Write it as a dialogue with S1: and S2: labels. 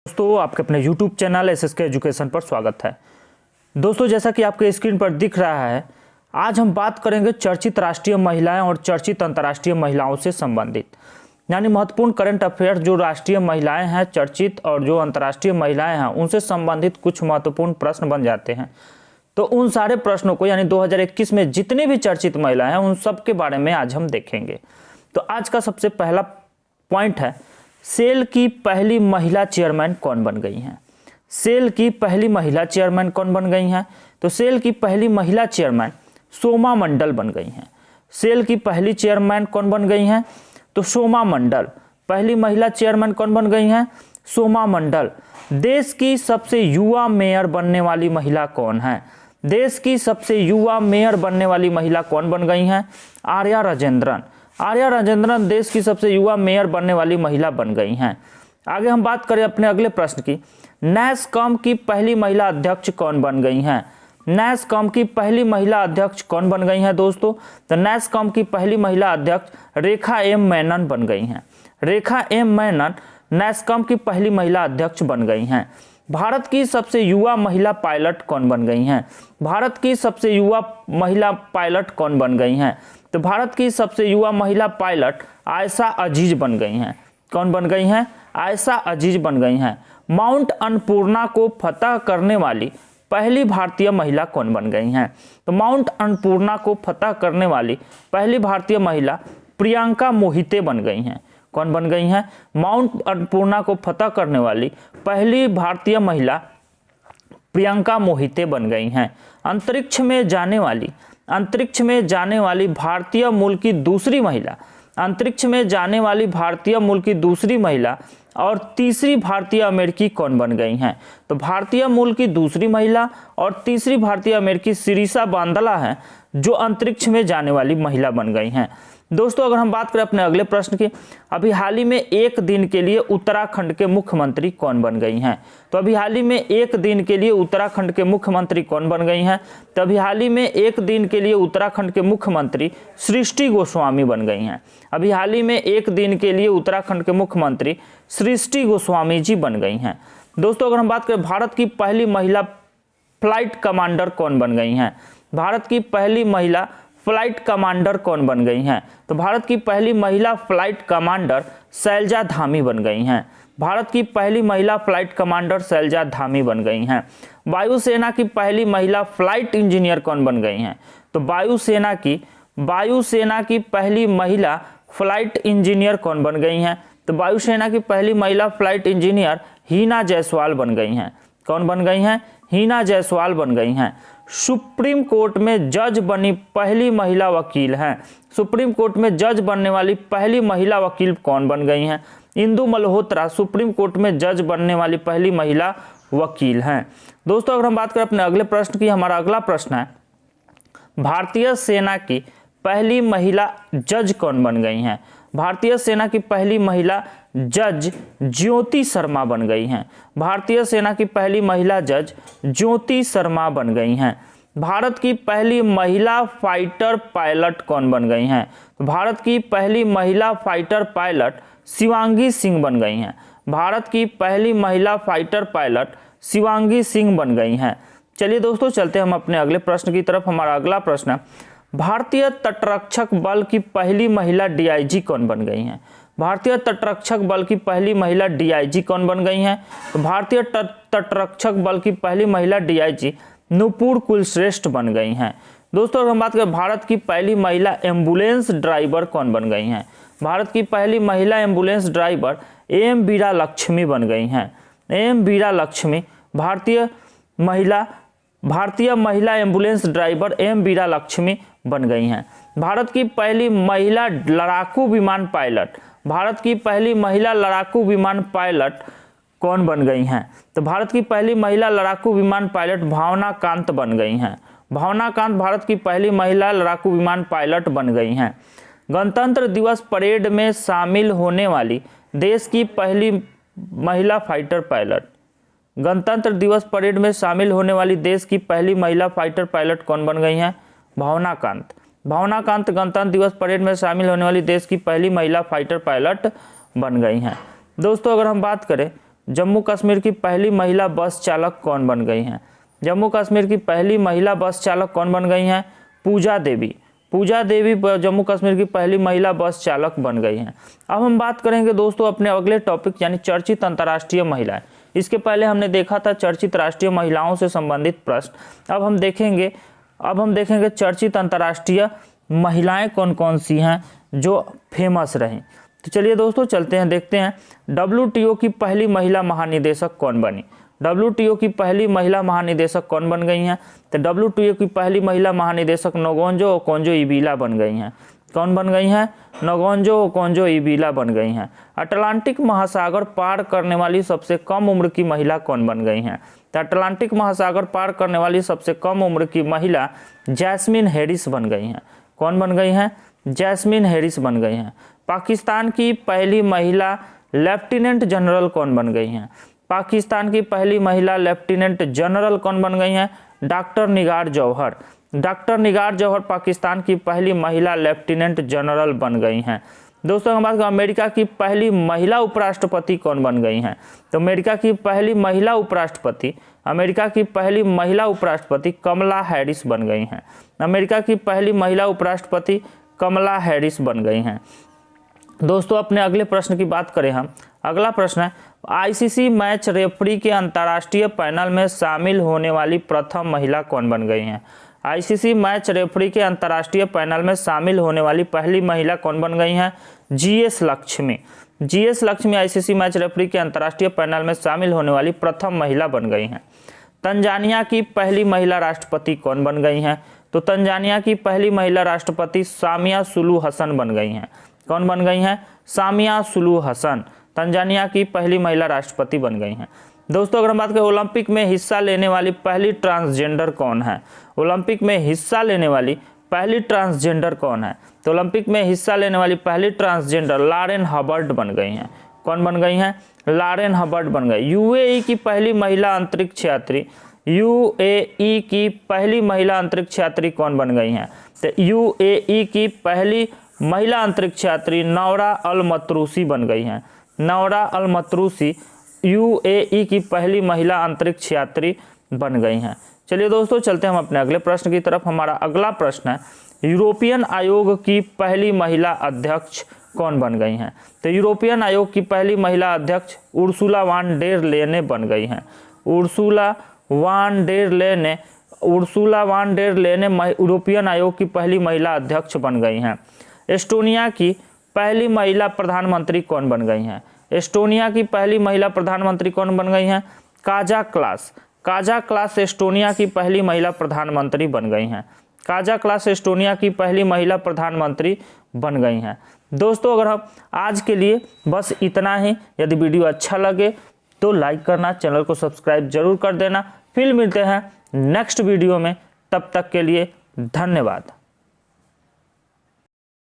S1: दोस्तों आपके अपने YouTube चैनल SSK एजुकेशन पर स्वागत है। दोस्तों जैसा कि आपके स्क्रीन पर दिख रहा है, आज हम बात करेंगे चर्चित राष्ट्रीय महिलाएं और चर्चित अंतर्राष्ट्रीय महिलाओं से संबंधित, यानी महत्वपूर्ण करंट अफेयर जो राष्ट्रीय महिलाएं हैं चर्चित और जो अंतर्राष्ट्रीय महिलाएं हैं उनसे संबंधित कुछ महत्वपूर्ण प्रश्न बन जाते हैं। तो उन सारे प्रश्नों को यानी 2021 में जितनी भी चर्चित महिलाएं हैं उन सब के बारे में आज हम देखेंगे। तो आज का सबसे पहला पॉइंट है, सेल की पहली महिला चेयरमैन कौन बन गई हैं। सेल की पहली महिला चेयरमैन कौन बन गई हैं? तो सेल की पहली महिला चेयरमैन सोमा मंडल बन गई हैं। सेल की पहली चेयरमैन कौन बन गई हैं? तो सोमा मंडल। पहली महिला चेयरमैन कौन बन गई हैं? सोमा मंडल। देश की सबसे युवा मेयर बनने वाली महिला कौन है? देश की सबसे युवा मेयर बनने वाली महिला कौन बन गई हैं? आर्या राजेंद्रन। आर्या राजेंद्रन देश की सबसे युवा मेयर बनने वाली महिला बन गई हैं। आगे हम बात करें अपने अगले प्रश्न की, नैसकॉम की पहली महिला अध्यक्ष कौन बन गई हैं? नैसकॉम की पहली महिला अध्यक्ष कौन बन गई हैं दोस्तों? तो नैसकॉम की पहली महिला अध्यक्ष रेखा एम मेनन बन गई हैं। रेखा एम मेनन नैसकॉम की पहली महिला अध्यक्ष बन गई हैं। भारत की सबसे युवा महिला पायलट कौन बन गई हैं? भारत की सबसे युवा महिला पायलट कौन बन गई हैं? तो भारत की सबसे युवा महिला पायलट आयशा अजीज बन गई हैं। कौन बन गई हैं? आयशा अजीज बन गई हैं। माउंट अन्नपूर्णा को फतह करने वाली पहली भारतीय महिला कौन बन गई हैं? तो माउंट अन्नपूर्णा को फतह करने वाली पहली भारतीय महिला प्रियंका मोहिते बन गई हैं। कौन बन गई हैं? माउंट अन्नपूर्णा को फतह करने वाली पहली भारतीय महिला प्रियंका मोहिते बन गई हैं। अंतरिक्ष में जाने वाली भारतीय मूल की दूसरी महिला, अंतरिक्ष में जाने वाली भारतीय मूल की दूसरी महिला और तीसरी भारतीय अमेरिकी कौन बन गई हैं? तो भारतीय मूल की दूसरी महिला और तीसरी भारतीय अमेरिकी शिरीषा बांदला हैं जो अंतरिक्ष में जाने वाली महिला बन गई हैं। दोस्तों अगर हम बात करें अपने अगले प्रश्न की, अभी हाल ही में एक दिन के लिए उत्तराखंड के मुख्यमंत्री कौन बन गई हैं? तो अभी हाल ही में एक दिन के लिए उत्तराखंड के मुख्यमंत्री कौन बन गई हैं? तो अभी हाल ही में एक दिन के लिए उत्तराखंड के मुख्यमंत्री सृष्टि गोस्वामी बन गई हैं। अभी हाल ही में एक दिन के लिए उत्तराखंड के मुख्यमंत्री सृष्टि गोस्वामी जी बन गई हैं। दोस्तों अगर हम बात करें भारत की पहली महिला फ्लाइट कमांडर कौन बन गई हैं? भारत की पहली महिला फ्लाइट कमांडर कौन बन गई हैं? तो भारत की पहली महिला फ्लाइट कमांडर शैलजा धामी बन गई हैं। भारत की पहली महिला फ्लाइट कमांडर शैलजा धामी बन गई हैं। वायुसेना की पहली महिला फ्लाइट इंजीनियर कौन बन गई हैं? तो वायुसेना की पहली महिला फ्लाइट इंजीनियर कौन बन गई हैं? तो वायुसेना की पहली महिला फ्लाइट इंजीनियर हीना जायसवाल बन गई हैं। कौन बन गई हैं? हीना जायसवाल बन गई हैं। सुप्रीम कोर्ट में जज बनी पहली महिला वकील हैं। सुप्रीम कोर्ट में जज बनने वाली पहली महिला वकील कौन बन गई हैं? इंदु मल्होत्रा सुप्रीम कोर्ट में जज बनने वाली पहली महिला वकील हैं। दोस्तों अगर हम बात करें अपने अगले प्रश्न की, हमारा अगला प्रश्न है, भारतीय सेना की पहली महिला जज कौन बन गई हैं? भारतीय सेना की पहली महिला जज ज्योति शर्मा बन गई हैं। भारतीय सेना की पहली महिला जज ज्योति शर्मा बन गई हैं। भारत की पहली महिला फाइटर पायलट कौन बन गई हैं? भारत की पहली महिला फाइटर पायलट शिवांगी सिंह बन गई हैं। भारत की पहली महिला फाइटर पायलट शिवांगी सिंह बन गई हैं। चलिए दोस्तों चलते हम अपने अगले प्रश्न की तरफ। हमारा अगला प्रश्न है, भारतीय तटरक्षक बल की पहली महिला डीआईजी कौन बन गई हैं? भारतीय तटरक्षक बल की पहली महिला डीआईजी कौन बन गई हैं? तो भारतीय तटरक्षक बल की पहली महिला डीआईजी नुपुर कुलश्रेष्ठ बन गई हैं। दोस्तों अगर हम बात करें भारत की पहली महिला एम्बुलेंस ड्राइवर कौन बन गई हैं? भारत की पहली महिला एम्बुलेंस ड्राइवर एम बीरा लक्ष्मी बन गई हैं। एम बीरा लक्ष्मी भारतीय महिला एम्बुलेंस ड्राइवर एम बीरा लक्ष्मी बन गई हैं। भारत की पहली महिला लड़ाकू विमान पायलट, भारत की पहली महिला लड़ाकू विमान पायलट कौन बन गई हैं? तो भारत की पहली महिला लड़ाकू विमान पायलट भावना कांत बन गई हैं। भावना कांत भारत की पहली महिला लड़ाकू विमान पायलट बन गई हैं। गणतंत्र दिवस परेड में शामिल होने वाली देश की पहली महिला फाइटर पायलट, गणतंत्र दिवस परेड में शामिल होने वाली देश की पहली महिला फाइटर पायलट कौन बन गई हैं? भावना कांत। भावना कांत गणतंत्र दिवस परेड में शामिल होने वाली देश की पहली महिला फाइटर पायलट बन गई हैं। दोस्तों अगर हम बात करें जम्मू कश्मीर की पहली महिला बस चालक कौन बन गई हैं? जम्मू कश्मीर की पहली महिला बस चालक कौन बन गई हैं? पूजा देवी। पूजा देवी जम्मू कश्मीर की पहली महिला बस चालक बन गई हैं। अब हम बात करेंगे दोस्तों अपने अगले टॉपिक यानी चर्चित अंतर्राष्ट्रीय महिलाएं। इसके पहले हमने देखा था चर्चित राष्ट्रीय महिलाओं से संबंधित प्रश्न। अब हम देखेंगे चर्चित अंतर्राष्ट्रीय महिलाएं कौन कौन सी हैं जो फेमस रहीं। तो चलिए दोस्तों चलते हैं, देखते हैं WTO की पहली महिला महानिदेशक कौन बनी। WTO की पहली महिला महानिदेशक कौन बन गई हैं? तो WTO की पहली महिला महानिदेशक नोगोंजो ओकोंजो-इवीला बन गई हैं। कौन बन गई हैं? नोगोंजो ओकोंजो-इवीला बन गई हैं। अटलांटिक महासागर पार करने वाली सबसे कम उम्र की महिला कौन बन गई हैं? तो अटलांटिक महासागर पार करने वाली सबसे कम उम्र की महिला जैस्मिन हैरिस बन गई हैं। कौन बन गई हैं? जैस्मिन हैरिस बन गई हैं। पाकिस्तान की पहली महिला लेफ्टिनेंट जनरल कौन बन गई हैं? पाकिस्तान की पहली महिला लेफ्टिनेंट जनरल कौन बन गई हैं? डॉक्टर निगार जौहर। डॉक्टर निगार जौहर पाकिस्तान की पहली महिला लेफ्टिनेंट जनरल बन गई हैं। दोस्तों हम बात करें अमेरिका की पहली महिला उपराष्ट्रपति कौन बन गई हैं? तो अमेरिका की पहली महिला उपराष्ट्रपति कमला हैरिस बन गई हैं। अमेरिका की पहली महिला उपराष्ट्रपति कमला हैरिस बन गई हैं। दोस्तों अपने अगले प्रश्न की बात करें हम, अगला प्रश्न है ICC मैच रेफरी के अंतर्राष्ट्रीय पैनल में शामिल होने वाली प्रथम महिला कौन बन गई हैं? ICC मैच रेफरी के अंतर्राष्ट्रीय पैनल में शामिल होने वाली पहली महिला कौन बन गई हैं? GS Lakshmi. GS Lakshmi ICC match referee के अंतर्राष्ट्रीय पैनल में शामिल होने वाली प्रथम महिला बन गई हैं। तंजानिया की पहली महिला राष्ट्रपति कौन बन गई हैं? तो तंजानिया की पहली महिला राष्ट्रपति सामिया सुलू हसन बन गई हैं। कौन बन गई हैं? सामिया सुलू हसन तंजानिया की पहली महिला राष्ट्रपति बन गई हैं। दोस्तों अगर हम बात करें ओलंपिक में हिस्सा लेने वाली पहली ट्रांसजेंडर कौन है? ओलंपिक में हिस्सा लेने वाली पहली ट्रांसजेंडर कौन है? तो ओलंपिक में हिस्सा लेने वाली पहली ट्रांसजेंडर लॉरेन हबर्ट बन गई हैं। कौन बन गई हैं? लॉरेन हबर्ट बन गई। UAE की पहली महिला अंतरिक्ष यात्री कौन बन गई हैं? तो UAE की पहली महिला अंतरिक्ष यात्री नौरा अल मतरूसी बन गई हैं। नौरा अल मतरूसी UAE की पहली महिला अंतरिक्ष यात्री बन गई हैं। चलिए दोस्तों चलते हैं हम अपने अगले प्रश्न की तरफ। हमारा अगला प्रश्न है यूरोपियन आयोग की पहली महिला अध्यक्ष कौन बन गई हैं? तो यूरोपियन आयोग की पहली महिला अध्यक्ष उर्सुला वान डेर लेने बन गई हैं। उर्सुला वान डेर लेने यूरोपियन आयोग की पहली महिला अध्यक्ष बन गई हैं। एस्टोनिया की पहली महिला प्रधानमंत्री कौन बन गई हैं? एस्टोनिया की पहली महिला प्रधानमंत्री कौन बन गई हैं? काजा क्लास एस्टोनिया की पहली महिला प्रधानमंत्री बन गई हैं। काजा क्लास एस्टोनिया की पहली महिला प्रधानमंत्री बन गई हैं। दोस्तों अगर हम आज के लिए बस इतना ही। यदि वीडियो अच्छा लगे तो लाइक करना, चैनल को सब्सक्राइब जरूर कर देना। फिर मिलते हैं नेक्स्ट वीडियो में, तब तक के लिए धन्यवाद।